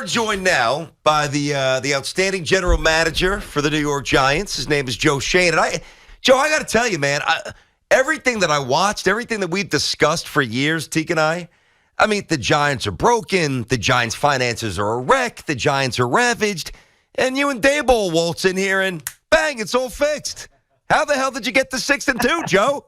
are joined now by the outstanding general manager for the New York Giants. His name is Joe Schoen. And Joe, I got to tell you, man, everything that I watched, everything that we've discussed for years, Teak and I mean, the Giants are broken. The Giants' finances are a wreck. The Giants are ravaged. And you and Daboll waltz in here and bang, it's all fixed. How the hell did you get to 6-2, Joe?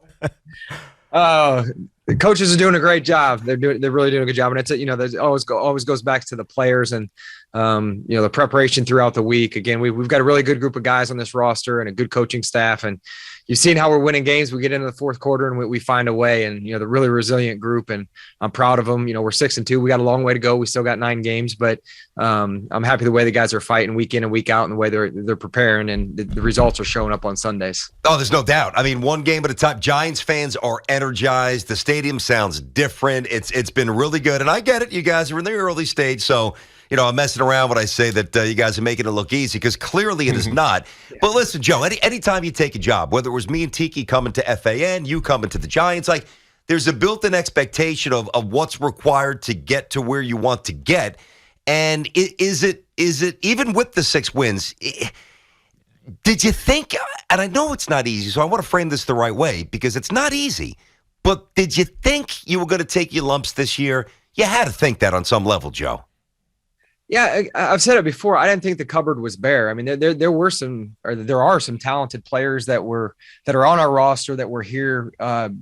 The coaches are doing a great job. They're really doing a good job. And it's, there's always goes back to the players and, the preparation throughout the week. Again, we've got a really good group of guys on this roster and a good coaching staff. And you've seen how we're winning games. We get into the fourth quarter and we find a way, and, the really resilient group, and I'm proud of them. We're 6-2. We got a long way to go. We still got 9 games, but I'm happy the way the guys are fighting week in and week out and the way they're preparing, and the results are showing up on Sundays. Oh, there's no doubt. I mean, one game at a time. Giants fans are energized. The stadium sounds different. It's been really good. And I get it. You guys are in the early stage. So, I'm messing around when I say that you guys are making it look easy, because clearly it is not. Yeah. But listen, Joe, anytime you take a job, whether it was me and Tiki coming to FAN, you coming to the Giants, like there's a built-in expectation of what's required to get to where you want to get. And is it even with the 6 wins, did you think, and I know it's not easy, so I want to frame this the right way because it's not easy, but did you think you were going to take your lumps this year? You had to think that on some level, Joe. Yeah, I've said it before. I didn't think the cupboard was bare. I mean, there are some talented players that are on our roster that were here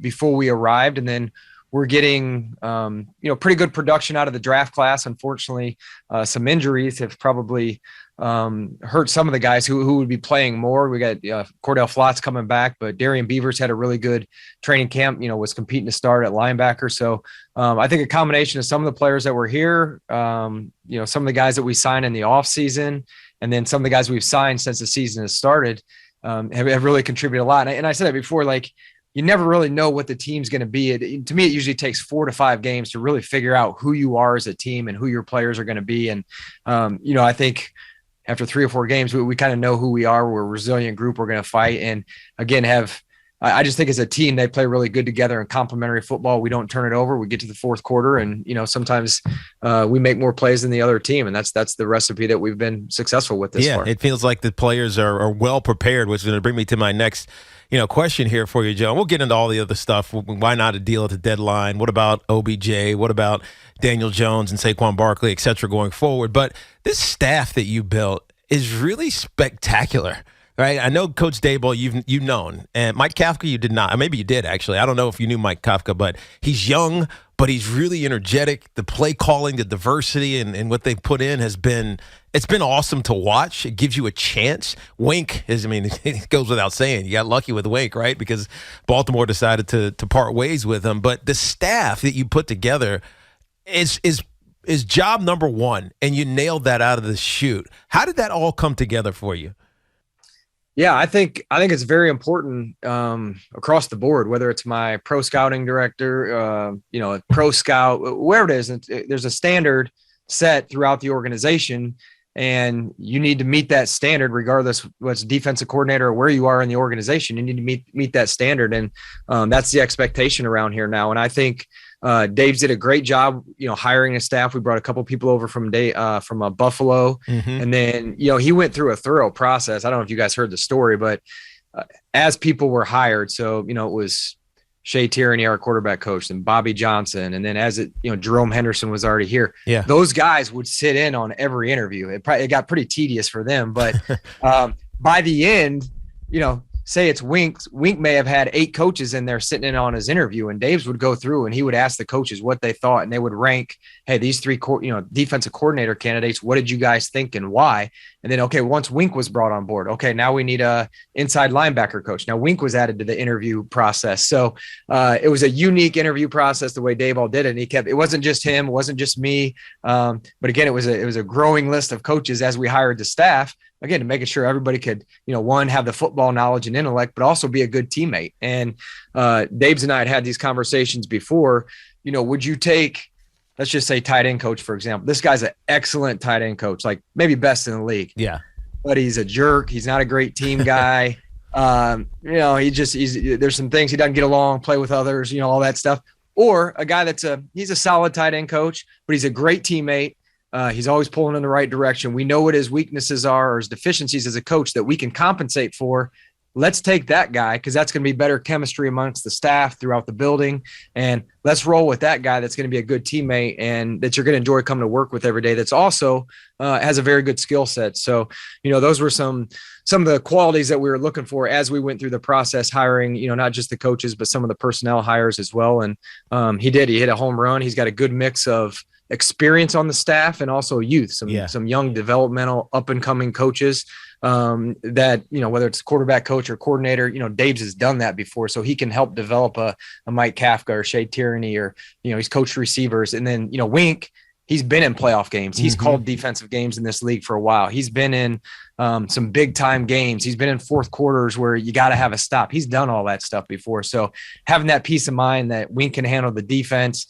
before we arrived, and then we're getting pretty good production out of the draft class. Unfortunately, some injuries have probably hurt some of the guys who would be playing more. We got Cordell Flot's coming back, but Darian Beavers had a really good training camp, was competing to start at linebacker. So I think a combination of some of the players that were here, some of the guys that we signed in the off season, and then some of the guys we've signed since the season has started have really contributed a lot. And I said it before, like, you never really know what the team's going to be. To me, it usually takes 4 to 5 games to really figure out who you are as a team and who your players are going to be. And, I think after 3 or 4 games, we kind of know who we are. We're a resilient group. We're going to fight. And again, I just think as a team, they play really good together in complementary football. We don't turn it over. We get to the fourth quarter, and, sometimes we make more plays than the other team. And that's the recipe that we've been successful with this far. Yeah, it feels like the players are well prepared, which is going to bring me to my next question here for you, Joe. We'll get into all the other stuff. Why not a deal at the deadline? What about OBJ? What about Daniel Jones and Saquon Barkley, et cetera, going forward? But this staff that you built is really spectacular, right? I know Coach Daboll, you've known, and Mike Kafka you did not. Or maybe you did, actually. I don't know if you knew Mike Kafka, but he's young, but he's really energetic. The play calling, the diversity, and what they've put in it's been awesome to watch. It gives you a chance. Wink it goes without saying. You got lucky with Wink, right? Because Baltimore decided to part ways with him. But the staff that you put together is job number one, and you nailed that out of the chute. How did that all come together for you? Yeah, I think it's very important across the board, whether it's my pro scouting director, pro scout, wherever it is. There's a standard set throughout the organization, and you need to meet that standard regardless what's defensive coordinator or where you are in the organization. You need to meet that standard, and that's the expectation around here now. And I think Dave's did a great job, hiring a staff. We brought a couple people over from Buffalo, and then he went through a thorough process. I don't know if you guys heard the story, but as people were hired, so it was Shea Tierney, our quarterback coach, and Bobby Johnson, and then Jerome Henderson was already here. Yeah, those guys would sit in on every interview. It got pretty tedious for them, but by the end, say it's Wink may have had 8 coaches in there sitting in on his interview, and Dave's would go through and he would ask the coaches what they thought, and they would rank, hey, these 3 defensive coordinator candidates, what did you guys think and why? And then, okay, once Wink was brought on board, okay, now we need a inside linebacker coach. Now Wink was added to the interview process. So it was a unique interview process the way Dave all did it. And it wasn't just him, it wasn't just me. But again, it was a growing list of coaches as we hired the staff, again, to making sure everybody could, one, have the football knowledge and intellect, but also be a good teammate. And Dave's and I had these conversations before, would you take, let's just say tight end coach, for example. This guy's an excellent tight end coach, like maybe best in the league. Yeah. But he's a jerk. He's not a great team guy. There's some things he doesn't get along, play with others, all that stuff. Or a guy he's a solid tight end coach, but he's a great teammate. He's always pulling in the right direction. We know what his weaknesses are or his deficiencies as a coach that we can compensate for. Let's take that guy because that's going to be better chemistry amongst the staff throughout the building. And let's roll with that guy that's going to be a good teammate and that you're going to enjoy coming to work with every day. That's also has a very good skill set. So, those were some of the qualities that we were looking for as we went through the process hiring, not just the coaches, but some of the personnel hires as well. And he hit a home run. He's got a good mix of experience on the staff and also youth, some young developmental up and coming coaches that, whether it's quarterback coach or coordinator, Dave's has done that before. So he can help develop a Mike Kafka or Shea Tierney or, he's coached receivers. And then, Wink, he's been in playoff games. He's called defensive games in this league for a while. He's been in some big time games. He's been in fourth quarters where you got to have a stop. He's done all that stuff before. So having that peace of mind that Wink can handle the defense,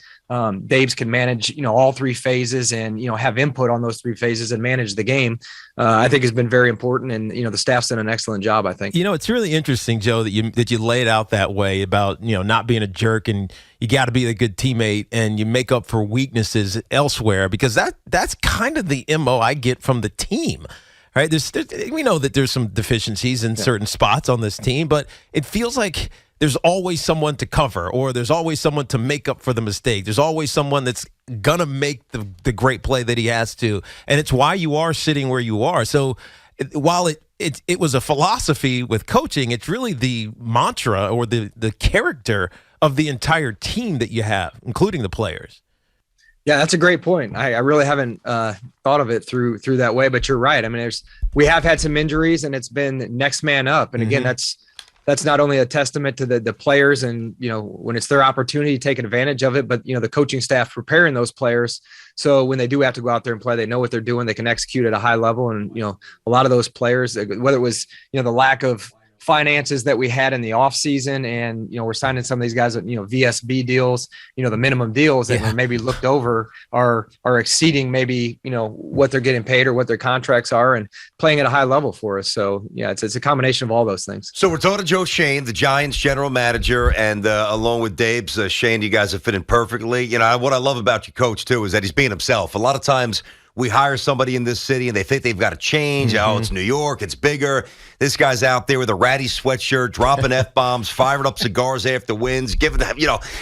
Dave's can manage, all three phases and, have input on those three phases and manage the game, I think has been very important. And, the staff's done an excellent job, I think. It's really interesting, Joe, that you lay it out that way about, not being a jerk and you got to be a good teammate and you make up for weaknesses elsewhere, because that's kind of the MO I get from the team. Right? We know that there's some deficiencies in certain spots on this team, but it feels like there's always someone to cover, or there's always someone to make up for the mistake. There's always someone that's going to make the great play that he has to. And it's why you are sitting where you are. So while it was a philosophy with coaching, it's really the mantra or the character of the entire team that you have, including the players. Yeah, that's a great point. I really haven't thought of it through that way, but you're right. I mean, we have had some injuries and it's been next man up. And again, that's not only a testament to the players and, when it's their opportunity, taking advantage of it, but, the coaching staff preparing those players. So when they do have to go out there and play, they know what they're doing. They can execute at a high level. And, a lot of those players, whether it was, the lack of finances that we had in the off season and, we're signing some of these guys at, VSB deals, the minimum deals that were maybe looked over are exceeding maybe, what they're getting paid or what their contracts are and playing at a high level for us. So yeah, it's a combination of all those things. So we're talking to Joe Schoen, the Giants general manager, and along with Dave's Schoen, you guys are fitting perfectly. What I love about your coach too is that he's being himself. A lot of times we hire somebody in this city and they think they've got to change. Oh, it's New York. It's bigger. This guy's out there with a ratty sweatshirt, dropping F-bombs, firing up cigars after wins, giving them,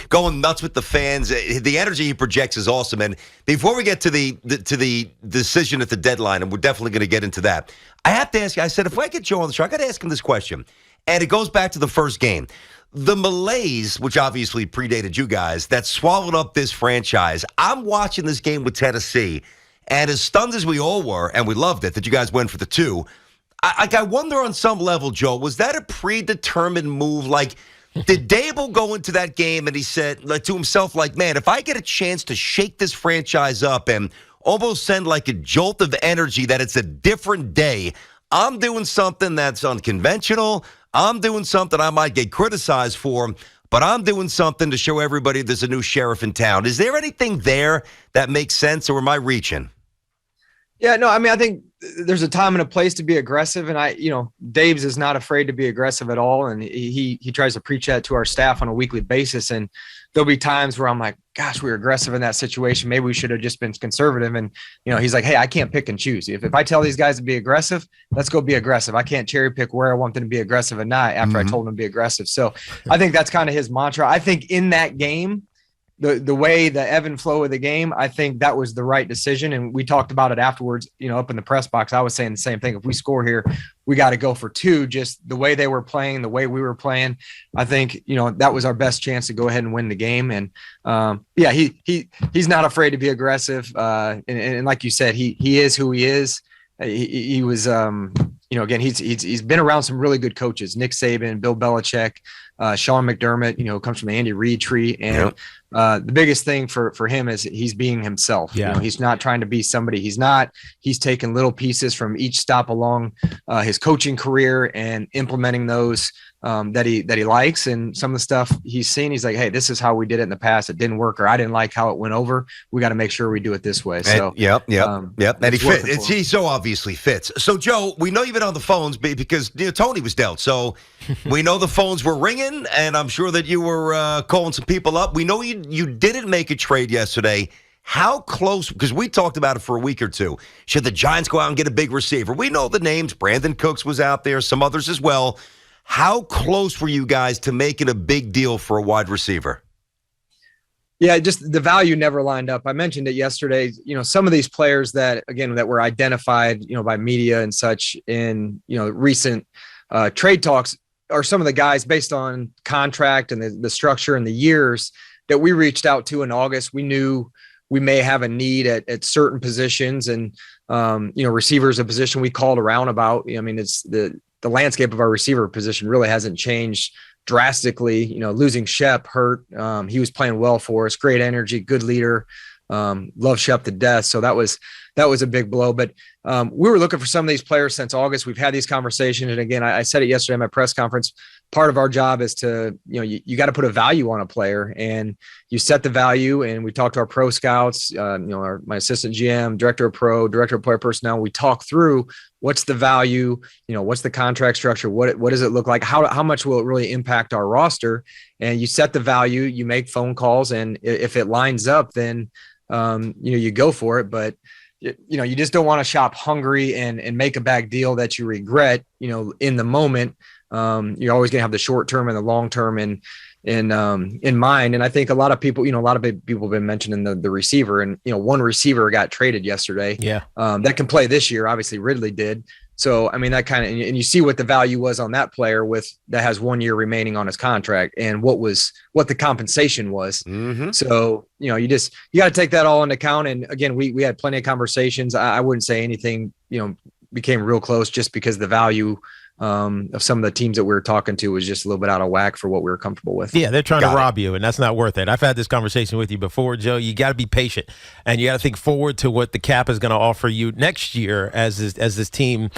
going nuts with the fans. The energy he projects is awesome. And before we get to the decision at the deadline, and we're definitely going to get into that, I have to ask you, I said, if I get Joe on the show, I got to ask him this question. And it goes back to the first game. The malaise, which obviously predated you guys, that swallowed up this franchise. I'm watching this game with Tennessee. And as stunned as we all were, and we loved it, that you guys went for the 2, I wonder on some level, Joe, was that a predetermined move? Like, did Dable go into that game and he said to himself, like, man, if I get a chance to shake this franchise up and almost send like a jolt of energy that it's a different day, I'm doing something that's unconventional. I'm doing something I might get criticized for, but I'm doing something to show everybody there's a new sheriff in town. Is there anything there that makes sense, or am I reaching? Yeah, no, I mean, I think there's a time and a place to be aggressive. And Dave's is not afraid to be aggressive at all. And he tries to preach that to our staff on a weekly basis. And there'll be times where I'm like, gosh, we were aggressive in that situation. Maybe we should have just been conservative. And, he's like, hey, I can't pick and choose. If I tell these guys to be aggressive, let's go be aggressive. I can't cherry pick where I want them to be aggressive and not after I told them to be aggressive. So I think that's kind of his mantra. I think in that game, the way the ebb and flow of the game, I think that was the right decision. And we talked about it afterwards, up in the press box. I was saying the same thing. If we score here, we got to go for 2, just the way they were playing, the way we were playing. I think, that was our best chance to go ahead and win the game. And he's not afraid to be aggressive. And like you said, he is who he is. He was, again, he's been around some really good coaches, Nick Saban, Bill Belichick, Sean McDermott, comes from the Andy Reid tree. And the biggest thing for him is he's being himself. Yeah. He's not trying to be somebody he's taking little pieces from each stop along his coaching career and implementing those that he likes. And some of the stuff he's seen, he's like, hey, this is how we did it in the past. It didn't work, or I didn't like how it went over. We got to make sure we do it this way. So, yep. And he fits. He so obviously fits. So, Joe, we know you've been on the phones because Tony was dealt. So we know the phones were ringing, and I'm sure that you were calling some people up. We know you didn't make a trade yesterday. How close, because we talked about it for a week or two, should the Giants go out and get a big receiver? We know the names. Brandon Cooks was out there, some others as well. How close were you guys to making a big deal for a wide receiver? Yeah, just the value never lined up. I mentioned it yesterday. Some of these players that were identified, by media and such in, recent trade talks are some of the guys based on contract and the structure and the years that we reached out to in August. We knew we may have a need at certain positions, and, receiver is a position we called around about. It's the landscape of our receiver position really hasn't changed drastically. Losing Shep hurt. He was playing well for us, great energy, good leader. Love Shep to death. So that was a big blow. But we were looking for some of these players since August. We've had these conversations. And again, I said it yesterday at my press conference. Part of our job is to, you got to put a value on a player, and you set the value. And we talk to our pro scouts, my assistant GM, director of player personnel. We talk through what's the value, what's the contract structure? What does it look like? How much will it really impact our roster? And you set the value, you make phone calls. And if it lines up, then, you go for it. But you just don't want to shop hungry and make a bad deal that you regret, in the moment. You're always going to have the short term and the long term in mind. And I think a lot of people have been mentioning the receiver, and, one receiver got traded yesterday. Yeah. That can play this year. Obviously Ridley did. So, that kind of, and you see what the value was on that player that has 1 year remaining on his contract, and what the compensation was. Mm-hmm. So, you got to take that all into account. And again, we had plenty of conversations. I wouldn't say anything, became real close just because the value of some of the teams that we were talking to was just a little bit out of whack for what we were comfortable with. Yeah, they're trying to rob you, and that's not worth it. I've had this conversation with you before, Joe. You got to be patient, and you got to think forward to what the cap is going to offer you next year as this team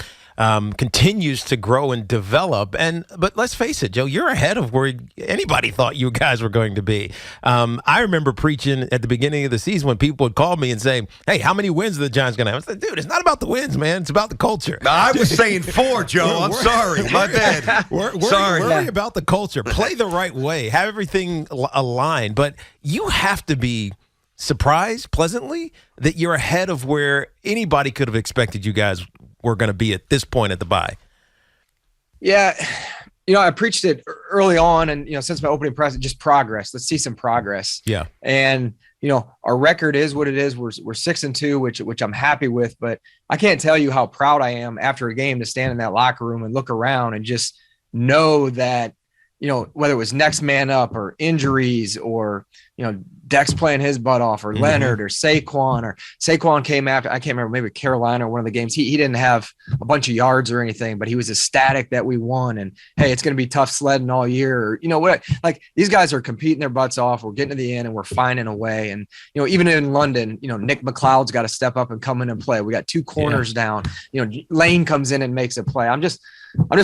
continues to grow and develop. But let's face it, Joe, you're ahead of where anybody thought you guys were going to be. I remember preaching at the beginning of the season when people would call me and say, "Hey, how many wins are the Giants going to have?" I said, "Dude, it's not about the wins, man. It's about the culture." I was saying 4, Joe. I'm sorry. My bad. Worry about the culture. Play the right way. Have everything aligned. But you have to be surprised pleasantly that you're ahead of where anybody could have expected you guys were going to be at this point at the bye. Yeah. I preached it early on, and, since my opening press, just progress. Let's see some progress. Yeah. And, our record is what it is. We're 6-2, which I'm happy with, but I can't tell you how proud I am after a game to stand in that locker room and look around and just know that, whether it was next man up or injuries or, Dex playing his butt off, or Leonard or Saquon came after, I can't remember, maybe Carolina or one of the games. He didn't have a bunch of yards or anything, but he was ecstatic that we won. And hey, it's going to be tough sledding all year. Or, what, like these guys are competing their butts off. We're getting to the end and we're finding a way. And, even in London, Nick McLeod's got to step up and come in and play. We got 2 corners down, Lane comes in and makes a play. I'm just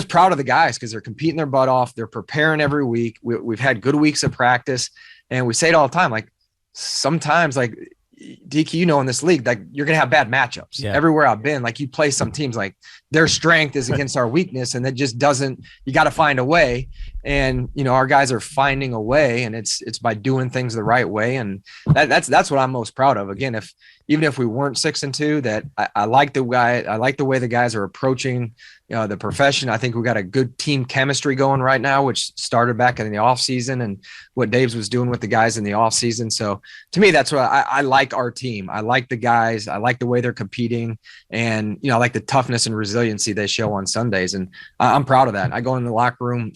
proud of the guys because they're competing their butt off. They're preparing every week. We've had good weeks of practice, and we say it all the time. Like sometimes, like DK, in this league, like you're going to have bad matchups. Yeah. Everywhere I've been, like you play some teams, like their strength is against our weakness, and that just doesn't, you got to find a way. And, our guys are finding a way, and it's by doing things the right way. And that's what I'm most proud of. Again, even if we weren't 6-2, that I like the way the guys are approaching the profession. I think we got a good team chemistry going right now, which started back in the off season and what Daves was doing with the guys in the off season. So to me, that's what I like our team. I like the guys. I like the way they're competing, and, I like the toughness and resiliency they show on Sundays. And I'm proud of that. I go in the locker room,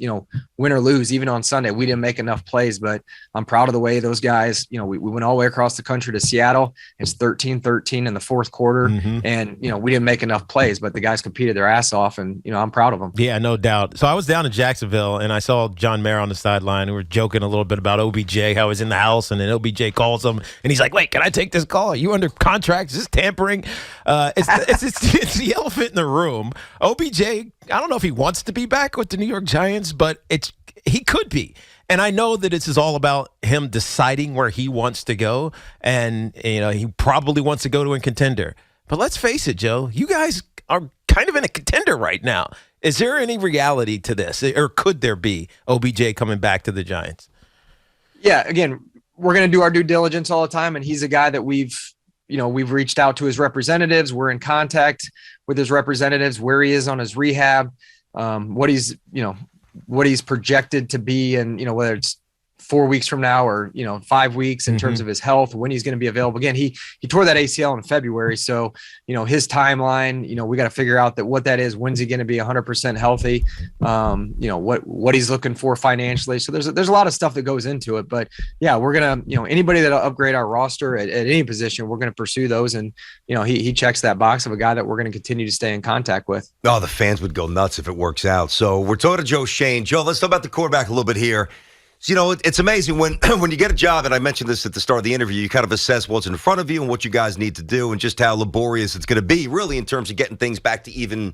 win or lose, even on Sunday, we didn't make enough plays, but I'm proud of the way those guys, we went all the way across the country to Seattle. It's 13-13 in the fourth quarter. Mm-hmm. And, we didn't make enough plays, but the guys competed their ass off, and, I'm proud of them. Yeah, no doubt. So I was down in Jacksonville, and I saw John Mayer on the sideline. We were joking a little bit about OBJ, how he's in the house, and then OBJ calls him, and he's like, "Wait, can I take this call? Are you under contract? Is this tampering?" It's the elephant in the room. OBJ, I don't know if he wants to be back with the New York Giants, but he could be. And I know that this is all about him deciding where he wants to go, and he probably wants to go to a contender. But let's face it, Joe, you guys are kind of in a contender right now. Is there any reality to this, or could there be OBJ coming back to the Giants? Yeah, again, we're going to do our due diligence all the time. And he's a guy that we've reached out to his representatives. We're in contact with his representatives, where he is on his rehab, what he's projected to be. And, whether it's 4 weeks from now or 5 weeks in terms of his health, when he's going to be available again. He tore that ACL in February, so his timeline, we got to figure out what that is. When's he going to be 100% healthy? What he's looking for financially. So there's a lot of stuff that goes into it. But yeah, we're gonna anybody that'll upgrade our roster at any position, we're gonna pursue those. And he checks that box of a guy that we're going to continue to stay in contact with. Oh, the fans would go nuts if it works out. So we're talking to Joe Schoen. Joe, let's talk about the quarterback a little bit here. So, it's amazing when you get a job, and I mentioned this at the start of the interview, you kind of assess what's in front of you and what you guys need to do and just how laborious it's going to be, really, in terms of getting things back to even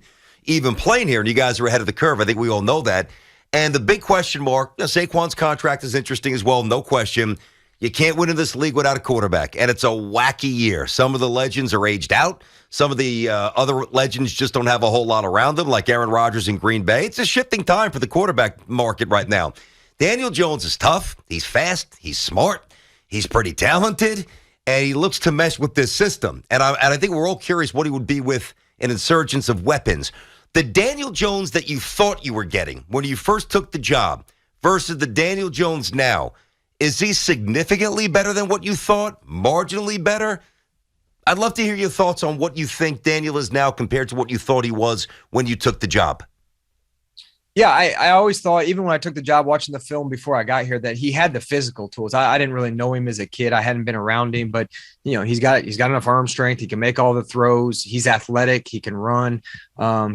playing here. And you guys are ahead of the curve. I think we all know that. And the big question mark, Saquon's contract is interesting as well, no question. You can't win in this league without a quarterback, and it's a wacky year. Some of the legends are aged out. Some of the other legends just don't have a whole lot around them, like Aaron Rodgers in Green Bay. It's a shifting time for the quarterback market right now. Daniel Jones is tough. He's fast. He's smart. He's pretty talented, and he looks to mesh with this system. And I think we're all curious what he would be with an insurgence of weapons. The Daniel Jones that you thought you were getting when you first took the job versus the Daniel Jones now, is he significantly better than what you thought? Marginally better? I'd love to hear your thoughts on what you think Daniel is now compared to what you thought he was when you took the job. Yeah, I always thought, even when I took the job, watching the film before I got here, that he had the physical tools. I didn't really know him as a kid. I hadn't been around him, but he's got enough arm strength. He can make all the throws. He's athletic. He can run.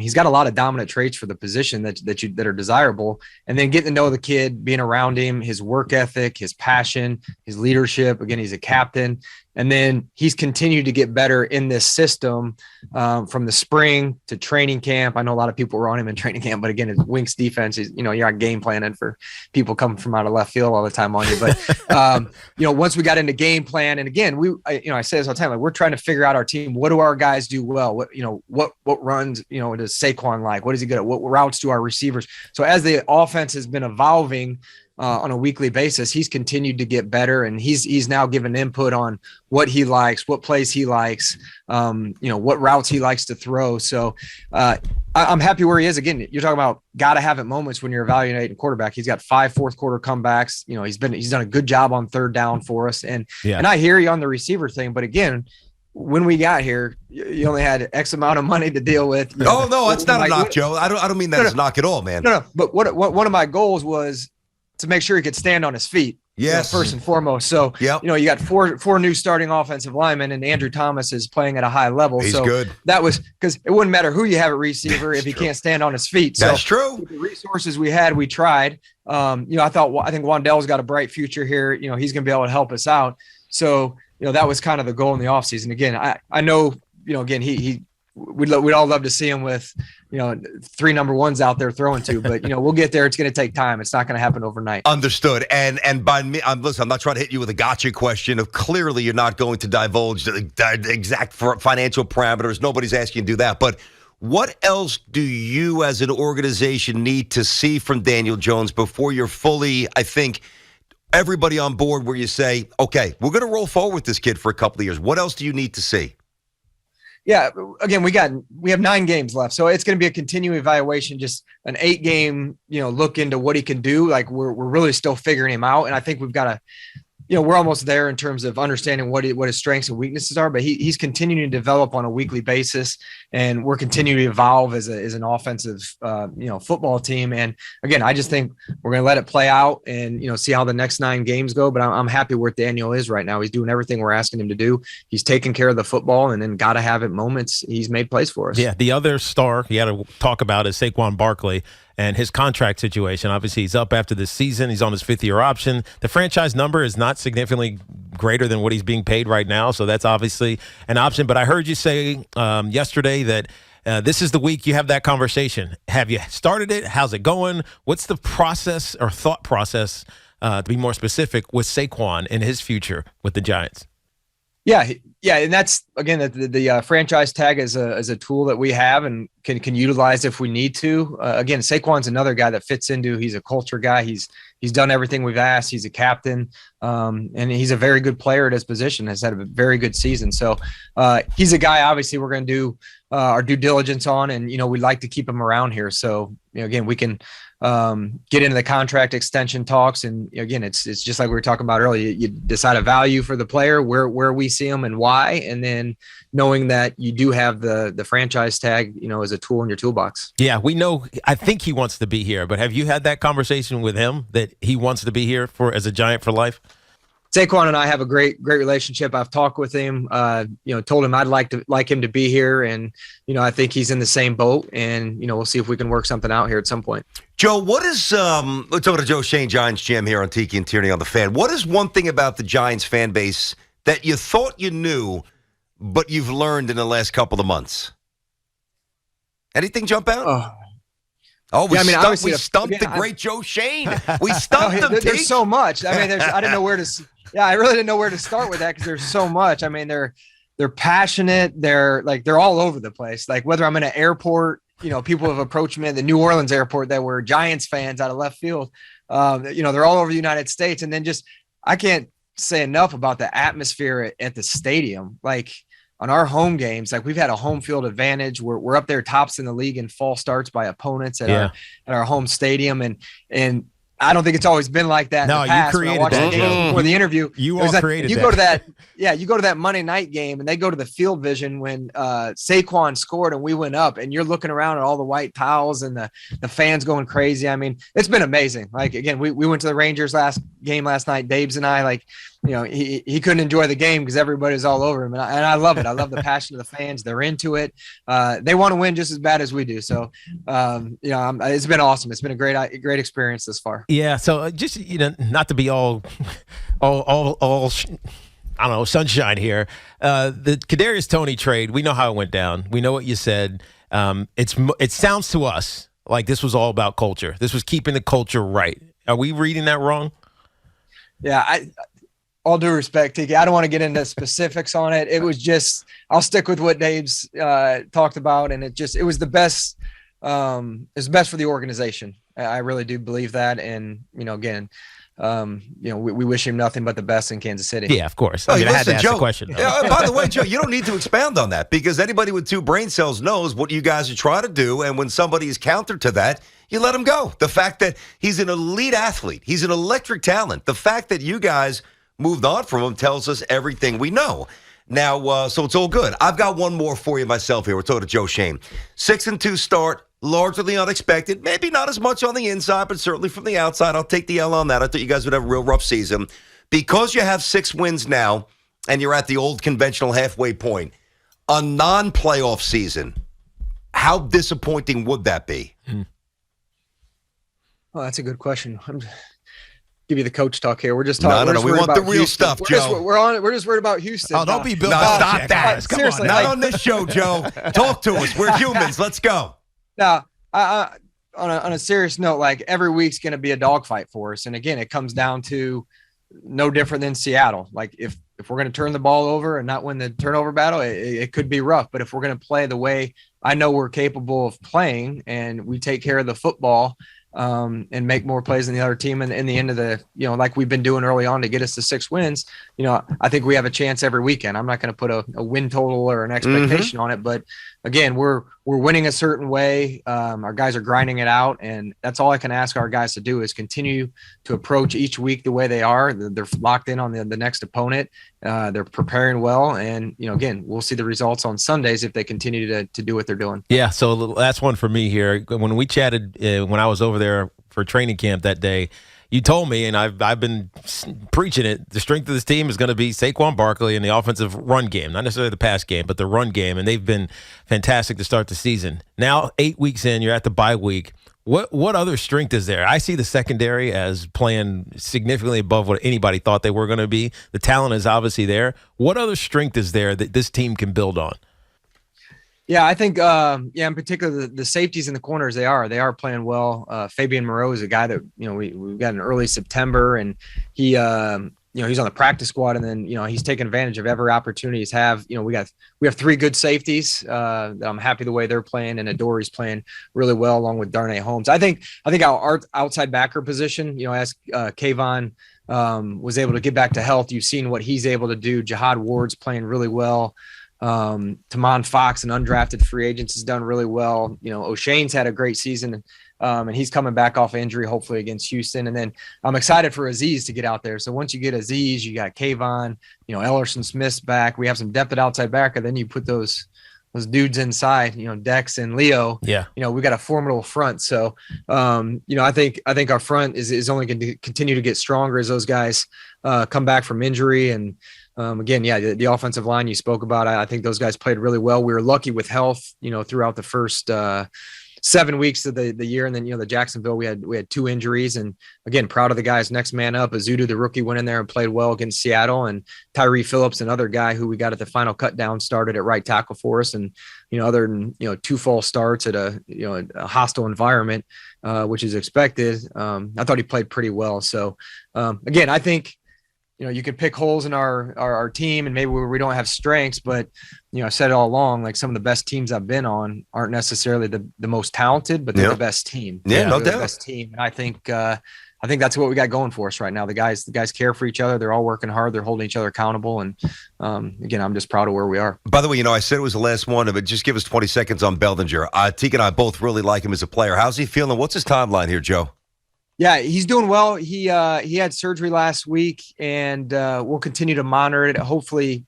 He's got a lot of dominant traits for the position that are desirable. And then getting to know the kid, being around him, his work ethic, his passion, his leadership. Again, he's a captain. And then he's continued to get better in this system from the spring to training camp. I know a lot of people were on him in training camp, but again, it's Wink's defense is, you're not game planning for people coming from out of left field all the time on you. But, once we got into game plan, and again, I say this all the time, like, we're trying to figure out our team. What do our guys do well? What runs, does Saquon like? What is he good at? What routes do our receivers? So as the offense has been evolving on a weekly basis, he's continued to get better, and he's now given input on what he likes, what plays he likes, what routes he likes to throw. So I'm happy where he is. Again, you're talking about gotta have it moments when you're evaluating quarterback. He's got 5 fourth quarter comebacks. He's done a good job on third down for us. And I hear you on the receiver thing, but again, when we got here, you only had X amount of money to deal with. No, that's not a knock, Joe. I don't mean that as a knock at all, man. No. But what one of my goals was to make sure he could stand on his feet. Yes. First and foremost. So, you got four new starting offensive linemen, and Andrew Thomas is playing at a high level. He's so good. That was because it wouldn't matter who you have at receiver if he can't stand on his feet. That's true. The resources we had, we tried. I think Wan'Dell's got a bright future here. He's going to be able to help us out. So, that was kind of the goal in the offseason. Again, I know, again, we'd all love to see him with, 3 number ones out there throwing to, but we'll get there. It's going to take time. It's not going to happen overnight. Understood. And by me, I'm not trying to hit you with a gotcha question of clearly you're not going to divulge the exact financial parameters. Nobody's asking you to do that. But what else do you as an organization need to see from Daniel Jones before you're fully, I think, everybody on board where you say, okay, we're going to roll forward with this kid for a couple of years? What else do you need to see? Yeah, again, we have 9 games left, so it's going to be a continuing evaluation, just an 8-game, look into what he can do. Like we're really still figuring him out, and I think we've got to, we're almost there in terms of understanding what his strengths and weaknesses are. But he's continuing to develop on a weekly basis, and we're continuing to evolve as an offensive, football team. And again, I just think we're going to let it play out and see how the next 9 games go. But I'm happy where Daniel is right now. He's doing everything we're asking him to do. He's taking care of the football, and then got to have it moments. He's made plays for us. Yeah, the other star you got to talk about is Saquon Barkley. And his contract situation, obviously, he's up after this season. He's on his 5th-year option. The franchise number is not significantly greater than what he's being paid right now, so that's obviously an option. But I heard you say yesterday that this is the week you have that conversation. Have you started it? How's it going? What's the process or thought process, to be more specific, with Saquon and his future with the Giants? Yeah, and that's again the franchise tag is a tool that we have and can utilize if we need to. Again, Saquon's another guy that fits into. He's a culture guy. He's he's done everything we've asked. He's a captain, and he's a very good player at his position. Has had a very good season. So he's a guy. Obviously, we're going to do our due diligence on, and we'd like to keep him around here. So again, we can get into the contract extension talks, and again, it's just like we were talking about earlier. You decide a value for the player, where we see him and why, and then knowing that you do have the franchise tag, as a tool in your toolbox. Yeah, we know. I think he wants to be here, but have you had that conversation with him that he wants to be here as a Giant for life? Saquon and I have a great relationship. I've talked with him, told him I'd like him to be here. And, I think he's in the same boat, and, we'll see if we can work something out here at some point. Joe, what is, let's talk to Joe Schoen, Giants GM here on Tiki and Tierney on the Fan. What is one thing about the Giants fan base that you thought you knew, but you've learned in the last couple of months? Anything jump out? We stumped the great Joe Schoen. We stumped him. There's so much. I didn't know where to. Yeah, I really didn't know where to start with that because there's so much. They're passionate. They're all over the place. Like whether I'm in an airport, people have approached me at the New Orleans airport that were Giants fans out of left field. They're all over the United States, and then I can't say enough about the atmosphere at the stadium. Like on our home games, like we've had a home field advantage. We're up there tops in the league in false starts by opponents at our home stadium. And I don't think it's always been like that. No, in the past. you created that before the interview. You all created that. You go to that Monday night game, and they go to the field vision when Saquon scored and we wwent up, and you're looking around at all the white towels and the fans going crazy. It's been amazing. Like again, we went to the Rangers last night. Dave's and I he couldn't enjoy the game because everybody's all over him, and I love it. I love the passion of the fans. They're into it. They want to win just as bad as we do. So it's been awesome. It's been a great experience this far. Yeah. So just not to be all I don't know, sunshine here. The Kadarius Toney trade, we know how it went down. We know what you said. It sounds to us like this was all about culture. This was keeping the culture right. Are we reading that wrong? Yeah, all due respect, Tiki, I don't want to get into specifics on it. It was just, I'll stick with what Dave's talked about, and it was the best. It's best for the organization. I really do believe that, and again. We wish him nothing but the best in Kansas City. Yeah, of course. I had to ask the question. By the way, Joe, you don't need to expound on that because anybody with two brain cells knows what you guys are trying to do. And when somebody is counter to that, you let him go. The fact that he's an elite athlete, he's an electric talent. The fact that you guys moved on from him tells us everything we know. Now, so it's all good. I've got one more for you myself here. We're talking to Joe Schoen. 6-2 start. Largely unexpected, maybe not as much on the inside, but certainly from the outside. I'll take the L on that. I thought you guys would have a real rough season. Because you have 6 wins now, and you're at the old conventional halfway point, a non-playoff season, how disappointing would that be? Well, that's a good question. Give you the coach talk here. We're just talking. No. We want the real stuff, Joe. We're just worried about Houston. Oh, don't be Bill. Stop that. Seriously, not on this show, Joe. Talk to us. We're humans. Let's go. Now, on a serious note, like every week's going to be a dogfight for us. And again, it comes down to no different than Seattle. Like if we're going to turn the ball over and not win the turnover battle, it could be rough. But if we're going to play the way I know we're capable of playing and we take care of the football and make more plays than the other team in the end of the, like we've been doing early on to get us to 6 wins, I think we have a chance every weekend. I'm not going to put a win total or an expectation on it, but again, we're winning a certain way. Our guys are grinding it out, and that's all I can ask our guys to do is continue to approach each week the way they are. They're locked in on the next opponent. They're preparing well, and again, we'll see the results on Sundays if they continue to do what they're doing. Yeah. So the last one for me here. When we chatted when I was over there for training camp that day, you told me, and I've been preaching it, the strength of this team is going to be Saquon Barkley and the offensive run game, not necessarily the pass game, but the run game, and they've been fantastic to start the season. Now, 8 weeks in, you're at the bye week. What other strength is there? I see the secondary as playing significantly above what anybody thought they were going to be. The talent is obviously there. What other strength is there that this team can build on? Yeah, I think, in particular, the safeties in the corners, they are playing well. Fabian Moreau is a guy that, we got in early September, and he he's on the practice squad, and then, he's taking advantage of every opportunity he's have. We have 3 good safeties. That I'm happy the way they're playing, and Adori's playing really well along with Darnay Holmes. I think our outside backer position, as Kayvon was able to get back to health, you've seen what he's able to do. Jihad Ward's playing really well. Tamon Fox, an undrafted free agent, has done really well. O'Shane's had a great season. And he's coming back off injury, hopefully against Houston. And then I'm excited for Aziz to get out there. So once you get Aziz, you got Kayvon, Ellerson Smith's back. We have some depth at outside backer. Then you put those dudes inside, Dex and Leo. Yeah. We got a formidable front. So, I think our front is only going to continue to get stronger as those guys come back from injury. And again, the offensive line you spoke about, I think those guys played really well. We were lucky with health, throughout the first 7 weeks of the year. And then, the Jacksonville, we had 2 injuries, and again, proud of the guys next man up. Azudu, the rookie, went in there and played well against Seattle, and Tyree Phillips, another guy who we got at the final cut down, started at right tackle for us. And, other than, 2 false starts at a hostile environment, which is expected. I thought he played pretty well. So again, I think, you can pick holes in our team, and maybe we don't have strengths, but, I said it all along, like some of the best teams I've been on aren't necessarily the most talented, but they're the best team. Yeah, no doubt. The best team. And I think that's what we got going for us right now. The guys care for each other. They're all working hard. They're holding each other accountable. And again, I'm just proud of where we are. By the way, I said it was the last one, but just give us 20 seconds on Beldinger. Tiki and I both really like him as a player. How's he feeling? What's his timeline here, Joe? Yeah, he's doing well. He had surgery last week, and we'll continue to monitor it. Hopefully,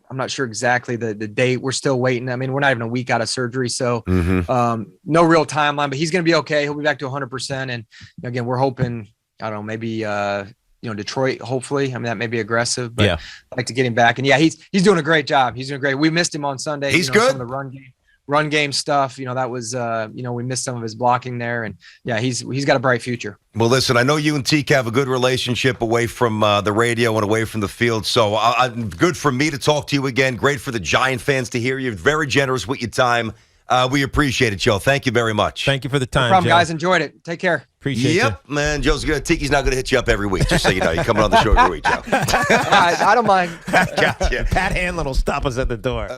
I'm not sure exactly the date. We're still waiting. I mean, we're not even a week out of surgery, so no real timeline. But he's going to be okay. He'll be back to 100%. And again, we're hoping, I don't know, maybe Detroit. Hopefully, I mean, that may be aggressive, but I'd like to get him back. And he's doing a great job. He's doing great. We missed him on Sunday. He's good. Some of the run game stuff, that was, we missed some of his blocking there, and he's got a bright future. Well, listen, I know you and Tiki have a good relationship away from the radio and away from the field, so good for me to talk to you again. Great for the Giant fans to hear you. Very generous with your time. We appreciate it, Joe. Thank you very much. Thank you for the time, no problem, Joe. guys. Enjoyed it. Take care. Appreciate you. Man. Tiki's not going to hit you up every week, just so you know. You're coming on the show every week, Joe. I don't mind. Gotcha. Pat Hanlon will stop us at the door.